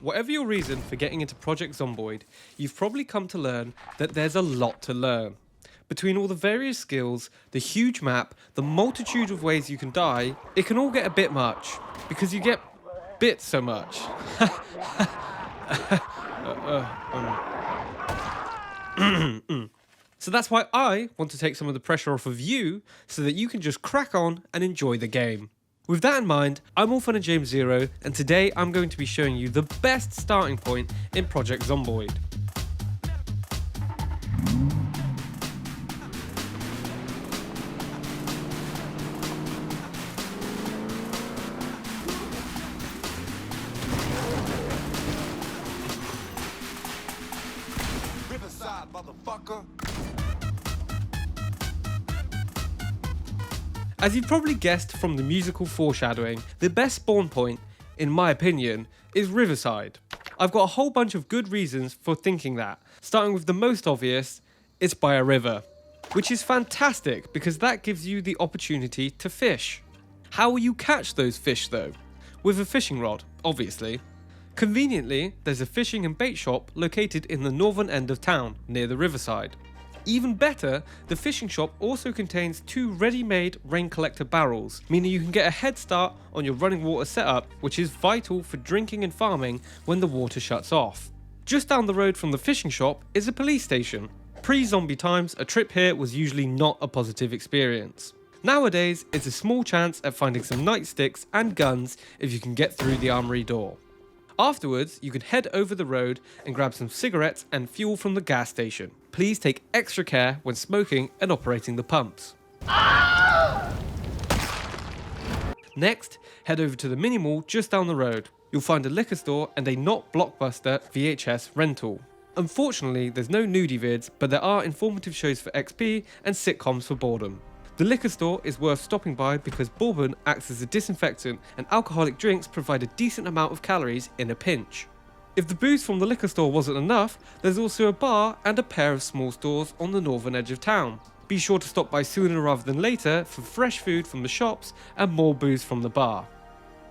Whatever your reason for getting into Project Zomboid, you've probably come to learn that there's a lot to learn. Between all the various skills, the huge map, the multitude of ways you can die, it can all get a bit much, because you get bit so much. So that's why I want to take some of the pressure off of you, so that you can just crack on and enjoy the game. With that in mind, I'm All Fun and James Zero, and today I'm going to be showing you the best starting point in Project Zomboid. Riverside, motherfucker. As you've probably guessed from the musical foreshadowing, the best spawn point, in my opinion, is Riverside. I've got a whole bunch of good reasons for thinking that, starting with the most obvious, it's by a river. Which is fantastic because that gives you the opportunity to fish. How will you catch those fish though? With a fishing rod, obviously. Conveniently, there's a fishing and bait shop located in the northern end of town, near the riverside. Even better, the fishing shop also contains 2 ready-made rain collector barrels, meaning you can get a head start on your running water setup, which is vital for drinking and farming when the water shuts off. Just down the road from the fishing shop is a police station. Pre-zombie times, a trip here was usually not a positive experience. Nowadays, it's a small chance at finding some nightsticks and guns if you can get through the armory door. Afterwards, you can head over the road and grab some cigarettes and fuel from the gas station. Please take extra care when smoking and operating the pumps. Next, head over to the mini mall just down the road. You'll find a liquor store and a not blockbuster VHS rental. Unfortunately, there's no nudie vids, but there are informative shows for XP and sitcoms for boredom. The liquor store is worth stopping by because bourbon acts as a disinfectant and alcoholic drinks provide a decent amount of calories in a pinch. If the booze from the liquor store wasn't enough, there's also a bar and a pair of small stores on the northern edge of town. Be sure to stop by sooner rather than later for fresh food from the shops and more booze from the bar.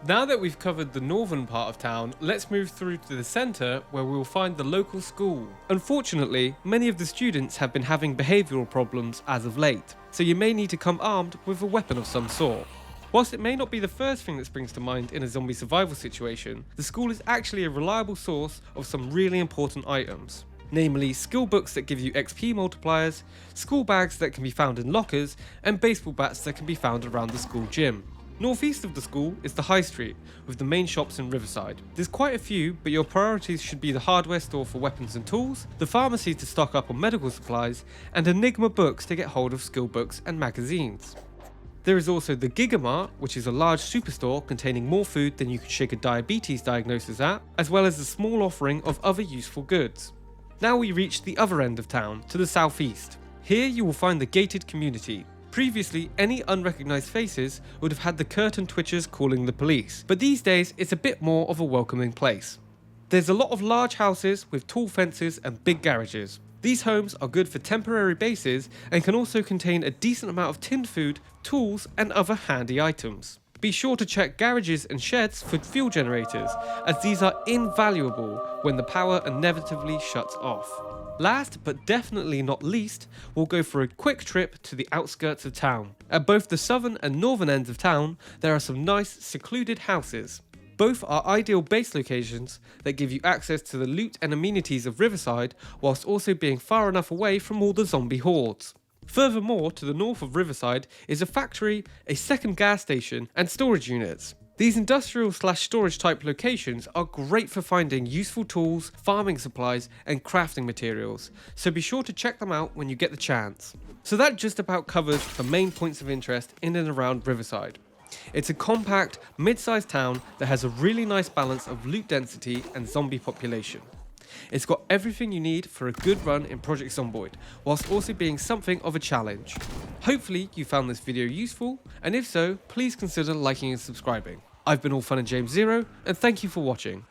Now that we've covered the northern part of town, let's move through to the centre where we will find the local school. Unfortunately, many of the students have been having behavioural problems as of late, so you may need to come armed with a weapon of some sort. Whilst it may not be the first thing that springs to mind in a zombie survival situation, the school is actually a reliable source of some really important items. Namely, skill books that give you XP multipliers, school bags that can be found in lockers, and baseball bats that can be found around the school gym. Northeast of the school is the High Street, with the main shops in Riverside. There's quite a few, but your priorities should be the hardware store for weapons and tools, the pharmacy to stock up on medical supplies, and Enigma books to get hold of skill books and magazines. There is also the Gigamart, which is a large superstore containing more food than you could shake a diabetes diagnosis at, as well as a small offering of other useful goods. Now we reach the other end of town, to the southeast. Here you will find the gated community. Previously, any unrecognised faces would have had the curtain twitchers calling the police, but these days it's a bit more of a welcoming place. There's a lot of large houses with tall fences and big garages. These homes are good for temporary bases and can also contain a decent amount of tinned food, tools and other handy items. Be sure to check garages and sheds for fuel generators, as these are invaluable when the power inevitably shuts off. Last but definitely not least, we'll go for a quick trip to the outskirts of town. At both the southern and northern ends of town, there are some nice secluded houses. Both are ideal base locations that give you access to the loot and amenities of Riverside, whilst also being far enough away from all the zombie hordes. Furthermore, to the north of Riverside is a factory, a second gas station, and storage units. These industrial/storage type locations are great for finding useful tools, farming supplies, and crafting materials, so be sure to check them out when you get the chance. So that just about covers the main points of interest in and around Riverside. It's a compact, mid-sized town that has a really nice balance of loot density and zombie population. It's got everything you need for a good run in Project Zomboid, whilst also being something of a challenge. Hopefully you found this video useful, and if so, please consider liking and subscribing. I've been All Fun and James Zero, and thank you for watching.